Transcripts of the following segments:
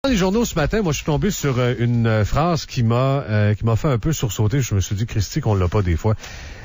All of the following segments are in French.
Dans les journaux ce matin, moi, je suis tombé sur une phrase qui m'a fait un peu sursauter. Je me suis dit, Christy, qu'on l'a pas des fois.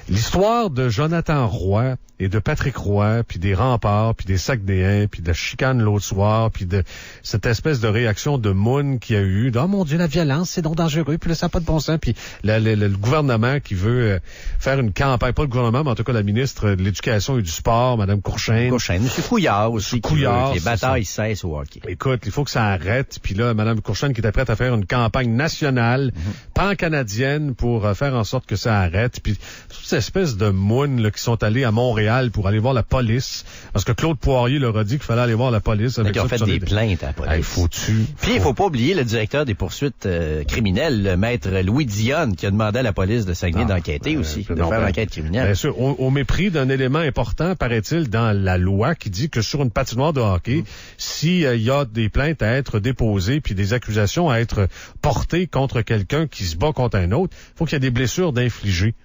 L'histoire de Jonathan Roy et de Patrick Roy, puis des remparts, puis des Saguenayens, puis de la chicane l'autre soir, puis de cette espèce de réaction de Moon qu'il y a eu. Oh mon Dieu, la violence, c'est donc dangereux, puis là, ça n'a pas de bon sens. Puis le gouvernement qui veut faire une campagne, pas le gouvernement, mais en tout cas la ministre de l'Éducation et du Sport, Mme Courchaine. M. Couillard aussi, qui veut que les batailles cessent au hockey. Écoute, il faut que ça arrête. Puis là, Mme Courchaine qui était prête à faire une campagne nationale, pan-canadienne, pour faire en sorte que ça arrête. Puis toute cette espèce de Moon là, qui sont allés à Montréal pour aller voir la police, parce que Claude Poirier leur a dit qu'il fallait aller voir la police. Avec ils ont fait des plaintes à la police. Hey, faut-tu? Puis il faut pas oublier le directeur des poursuites criminelles, le maître Louis Dionne, qui a demandé à la police de Saguenay d'enquêter aussi, de faire l'enquête criminelle. Bien sûr, au mépris d'un élément important, paraît-il, dans la loi qui dit que sur une patinoire de hockey, s'il y a des plaintes à être déposées puis des accusations à être portées contre quelqu'un qui se bat contre un autre, il faut qu'il y ait des blessures d'infliger.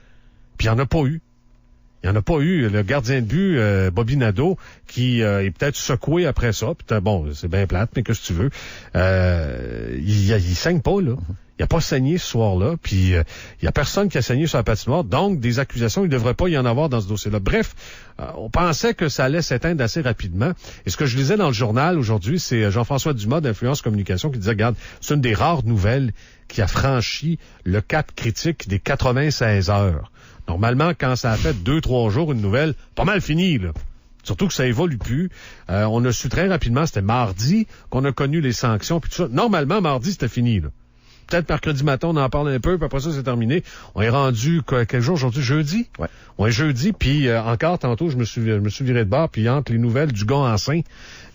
Puis il n'y en a pas eu. Il n'y en a pas eu. Le gardien de but, Bobby Nadeau, qui est peut-être secoué après ça. Puis bon, c'est bien plate, mais qu'est-ce que tu veux? Il saigne pas, là. Il a pas saigné ce soir-là. Puis il y a personne qui a saigné sur la patinoire. Donc, des accusations, il ne devrait pas y en avoir dans ce dossier-là. Bref, on pensait que ça allait s'éteindre assez rapidement. Et ce que je lisais dans le journal aujourd'hui, c'est Jean-François Dumas d'Influence Communication qui disait, regarde, c'est une des rares nouvelles qui a franchi le cap critique des 96 heures. Normalement, quand ça a fait 2-3 jours, une nouvelle, pas mal finie, là. Surtout que ça évolue plus. On a su très rapidement, c'était mardi, qu'on a connu les sanctions, puis tout ça. Normalement, mardi, c'était fini, là. Peut-être mercredi matin, on en parle un peu, puis après ça, c'est terminé. On est rendu, quel jour aujourd'hui? Jeudi? Ouais. On est jeudi, puis encore, tantôt, je me suis viré de bord, puis entre les nouvelles du gars enceint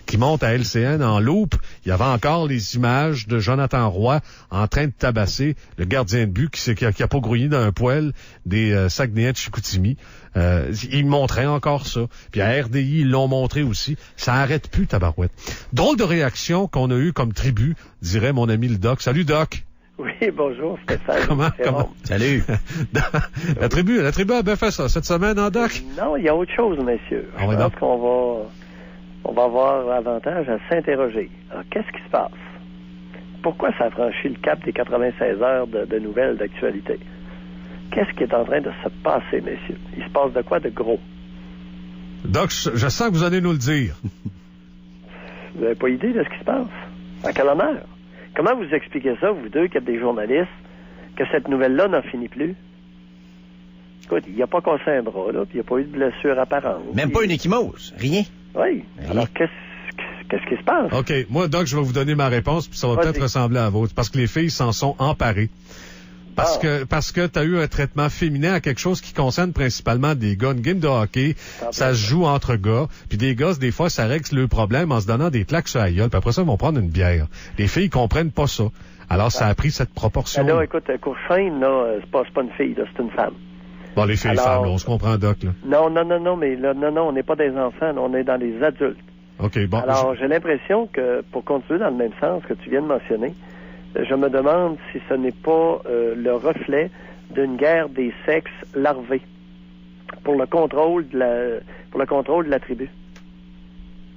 qui monte à LCN en loupe, il y avait encore les images de Jonathan Roy en train de tabasser le gardien de but qui a pas grouillé dans un poêle des Saguenayens de Chicoutimi. Ils montraient encore ça. Puis à RDI, ils l'ont montré aussi. Ça arrête plus, tabarouette. Drôle de réaction qu'on a eu comme tribu, dirait mon ami le Doc. Salut, Doc. Oui, bonjour, Stéphane. Comment? Salut. La tribu a bien fait ça cette semaine, hein, Doc? Non, il y a autre chose, messieurs. Je pense qu'on va avoir avantage à s'interroger. Alors, qu'est-ce qui se passe? Pourquoi ça a franchi le cap des 96 heures de nouvelles d'actualité? Qu'est-ce qui est en train de se passer, messieurs? Il se passe de quoi de gros? Doc, je sens que vous allez nous le dire. Vous n'avez pas idée de ce qui se passe? À quel honneur? Comment vous expliquez ça, vous deux, qui êtes des journalistes, que cette nouvelle-là n'en finit plus? Écoute, il n'y a pas cassé un bras, là, puis il n'y a pas eu de blessure apparente. Même pas une échymose, rien. Oui. Rien. Alors, qu'est-ce qui se passe? OK. Moi, Doc, je vais vous donner ma réponse, puis ça va peut-être ressembler à la vôtre. Parce que les filles s'en sont emparées. Parce que tu as eu un traitement féminin à quelque chose qui concerne principalement des gars. Une game de hockey, ça se joue entre gars. Puis des gosses, des fois, ça règle le problème en se donnant des claques sur la gueule. Puis après ça, ils vont prendre une bière. Les filles comprennent pas ça. Alors, ça a pris cette proportion. Là, écoute, Courchaine, là, c'est pas une fille, là, c'est une femme. Bon, les filles femmes, là, on se comprend, Doc, là. Non, mais là, non, on n'est pas des enfants, là, on est dans les adultes. OK, bon. Alors, j'ai l'impression que, pour continuer dans le même sens que tu viens de mentionner, je me demande si ce n'est pas le reflet d'une guerre des sexes larvés pour le contrôle de la tribu.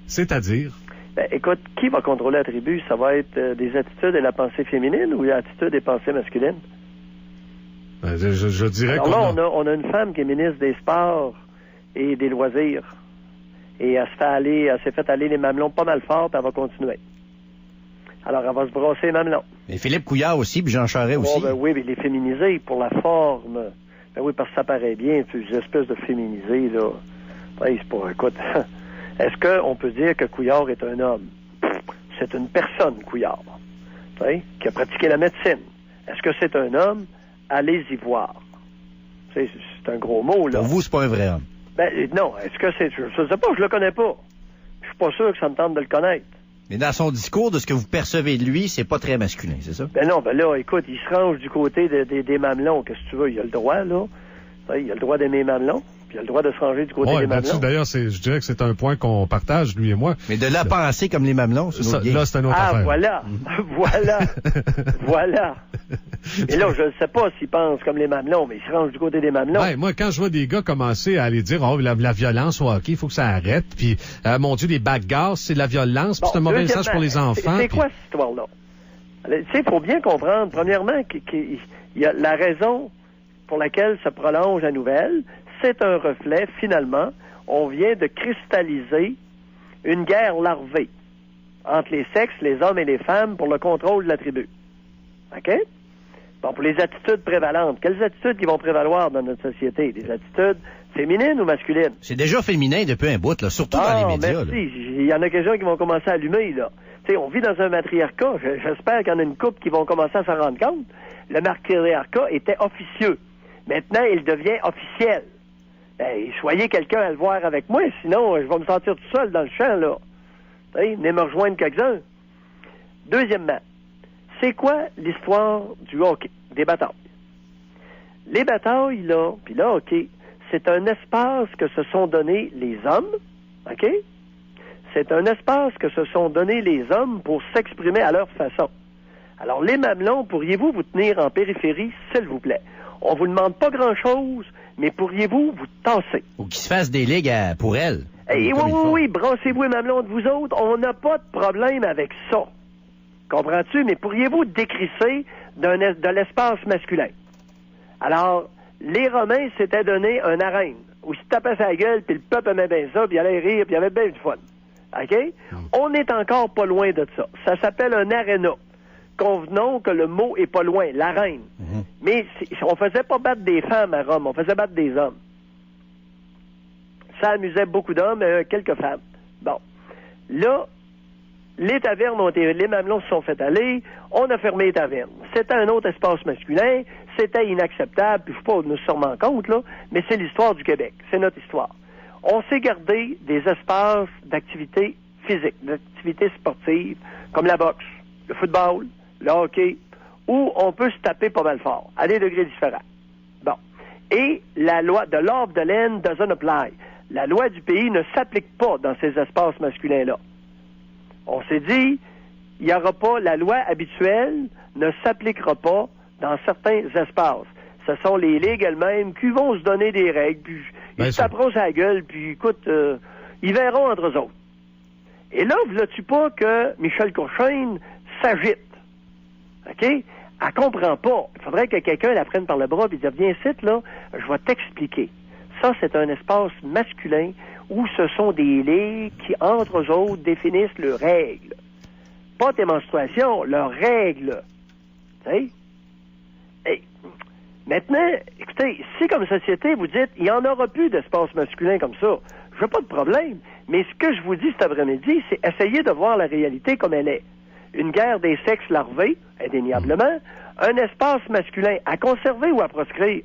C'est-à-dire? Ben, écoute, qui va contrôler la tribu? Ça va être des attitudes et la pensée féminine ou l'attitude et pensée masculine? Je dirais qu'on on a une femme qui est ministre des Sports et des Loisirs. Et elle s'est fait aller les mamelons pas mal fort, puis elle va continuer. Alors, elle va se brosser les mamelons. Et Philippe Couillard aussi, puis Jean Charest aussi. Ben oui, mais les féminisés pour la forme. Ben oui, parce que ça paraît bien, puis ces espèces de féminisés, là. Ben, c'est pas, écoute, est-ce qu'on peut dire que Couillard est un homme? C'est une personne, Couillard, qui a pratiqué la médecine. Est-ce que c'est un homme? Allez-y voir. C'est un gros mot, là. Pour vous, c'est pas un vrai homme. Ben, non. Est-ce que c'est... Je sais pas, je le connais pas. Je suis pas sûr que ça me tente de le connaître. Mais dans son discours, de ce que vous percevez de lui, c'est pas très masculin, c'est ça? Ben non, ben là, écoute, il se range du côté des mamelons. Qu'est-ce que tu veux? Il a le droit, là. Il a le droit d'aimer les mamelons. Puis il a le droit de se ranger du côté des mamelons. D'ailleurs, je dirais que c'est un point qu'on partage, lui et moi. Mais de la penser comme les mamelons, c'est une autre game. Là, c'est un autre affaire. Voilà. Voilà. Et là, je ne sais pas s'il pense comme les mamelons, mais il se range du côté des mamelons. Ouais, moi, quand je vois des gars commencer à aller dire, la violence au hockey, il faut que ça arrête, puis, mon Dieu, les bagarres, c'est de la violence, puis c'est un mauvais message pour les enfants. C'est quoi cette histoire-là? Tu sais, il faut bien comprendre, premièrement, qu'il y a la raison pour laquelle se prolonge la nouvelle, c'est un reflet, finalement, on vient de cristalliser une guerre larvée entre les sexes, les hommes et les femmes, pour le contrôle de la tribu. OK? Bon, pour les attitudes prévalentes, quelles attitudes qui vont prévaloir dans notre société? Des attitudes féminines ou masculines? C'est déjà féminin depuis un bout, là, surtout dans les médias. Merci. Il y en a quelques-uns qui vont commencer à allumer, là. Tu sais, on vit dans un matriarcat. J'espère qu'il y en a une couple qui vont commencer à s'en rendre compte. Le matriarcat était officieux. Maintenant, il devient officiel. Ben, soyez quelqu'un à le voir avec moi, sinon, je vais me sentir tout seul dans le champ, là. Venez me rejoindre quelques-uns. Deuxièmement, c'est quoi l'histoire du hockey, des batailles? Les batailles, là, puis là, OK, c'est un espace que se sont donnés les hommes, OK? C'est un espace que se sont donnés les hommes pour s'exprimer à leur façon. Alors, les mamelons, pourriez-vous vous tenir en périphérie, s'il vous plaît? On vous demande pas grand-chose, mais pourriez-vous vous tasser? Ou qu'ils se fassent des ligues pour elles. Oui, brassez-vous les mamelons de vous autres. On n'a pas de problème avec ça. Comprends-tu? Mais pourriez-vous décrisser de l'espace masculin? Alors, les Romains s'étaient donné un arène où ils se tapaient sa gueule, puis le peuple aimait bien ça, puis il allait rire, puis il y avait bien du fun. OK? On est encore pas loin de ça. Ça s'appelle un aréna. Convenons que le mot est pas loin, l'arène. Mais on faisait pas battre des femmes à Rome, on faisait battre des hommes. Ça amusait beaucoup d'hommes et quelques femmes. Bon. Là, les tavernes ont été... Les mamelons se sont fait aller, on a fermé les tavernes. C'était un autre espace masculin, c'était inacceptable, puis je ne suis pas nécessairement compte, là, mais c'est l'histoire du Québec, c'est notre histoire. On s'est gardé des espaces d'activité physique, d'activité sportive, comme la boxe, le football, le hockey, où on peut se taper pas mal fort, à des degrés différents. Bon. Et la loi de l'Ordre de laine doesn't apply. La loi du pays ne s'applique pas dans ces espaces masculins-là. On s'est dit, il n'y aura pas, la loi habituelle ne s'appliquera pas dans certains espaces. Ce sont les ligues elles-mêmes qui vont se donner des règles, puis ils se taperont sa gueule, puis écoute, ils verront entre eux autres. Et là, veux-tu pas que Michel Courchaine s'agite? OK? Elle comprend pas. Il faudrait que quelqu'un la prenne par le bras et dise, viens ici, là, je vais t'expliquer. Ça, c'est un espace masculin où ce sont des ligues qui, entre eux autres, définissent leurs règles. Pas tes menstruations, leurs règles. Tu sais? Et maintenant, écoutez, si comme société, vous dites, il n'y en aura plus d'espace masculin comme ça, je n'ai pas de problème. Mais ce que je vous dis cet après-midi, c'est essayer de voir la réalité comme elle est. Une guerre des sexes larvés, indéniablement, un espace masculin à conserver ou à proscrire.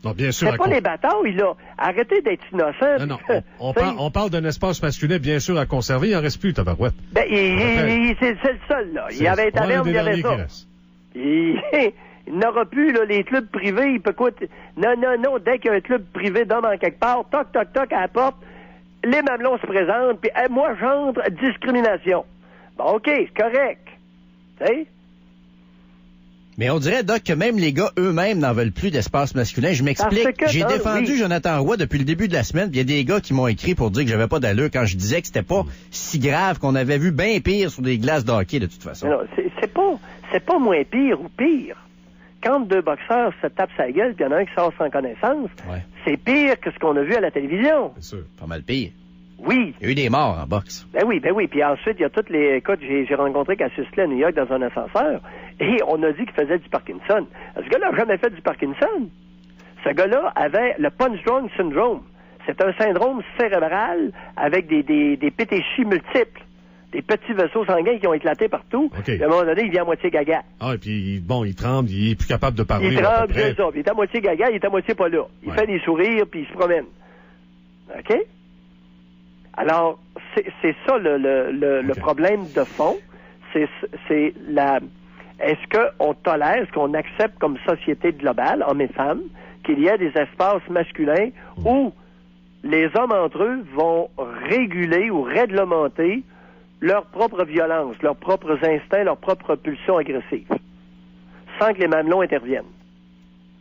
Non, bien sûr. C'est pas les batailles, là. Arrêtez d'être innocent. Non, on parle d'un espace masculin, bien sûr, à conserver. Il n'en reste plus, tabarouette. Ben, c'est le seul, là. Il y avait Taverne, il y avait ça. Il n'aura plus, là, les clubs privés. Il peut coûter... Non. Dès qu'il y a un club privé d'hommes en quelque part, toc, à la porte, les mamelons se présentent, puis moi, j'entre, discrimination. Bon, OK, c'est correct. Tu sais? Mais on dirait, Doc, que même les gars eux-mêmes n'en veulent plus d'espace masculin. Je m'explique. J'ai défendu Jonathan Roy depuis le début de la semaine. Il y a des gars qui m'ont écrit pour dire que j'avais pas d'allure quand je disais que c'était pas si grave, qu'on avait vu bien pire sur des glaces de hockey, de toute façon. Non, c'est pas moins pire ou pire. Quand deux boxeurs se tapent sa gueule, puis il y en a un qui sort sans connaissance, c'est pire que ce qu'on a vu à la télévision. C'est sûr. Pas mal pire. Oui. Il y a eu des morts en boxe. Ben oui. Puis ensuite, il y a toutes les... Écoute, j'ai rencontré Cassius Clay à New York dans un ascenseur, et on a dit qu'il faisait du Parkinson. Ce gars-là n'a jamais fait du Parkinson. Ce gars-là avait le punch drunk syndrome. C'est un syndrome cérébral avec des pétéchies multiples. Des petits vaisseaux sanguins qui ont éclaté partout. Okay. À un moment donné, il vient à moitié gaga. Ah, et puis, bon, il tremble, il est plus capable de parler. Il tremble, c'est ça. Puis il est à moitié gaga, il est à moitié pas là. Il fait des sourires, puis il se promène. OK? Alors, c'est ça le problème de fond. C'est la... Est-ce qu'on tolère, est-ce qu'on accepte comme société globale, hommes et femmes, qu'il y ait des espaces masculins où les hommes entre eux vont réguler ou réglementer leur propre violence, leurs propres instincts, leurs propres pulsions agressives, sans que les mamelons interviennent.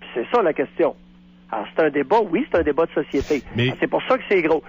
Puis c'est ça la question. Alors, c'est un débat, oui, c'est un débat de société. Mais... c'est pour ça que c'est gros.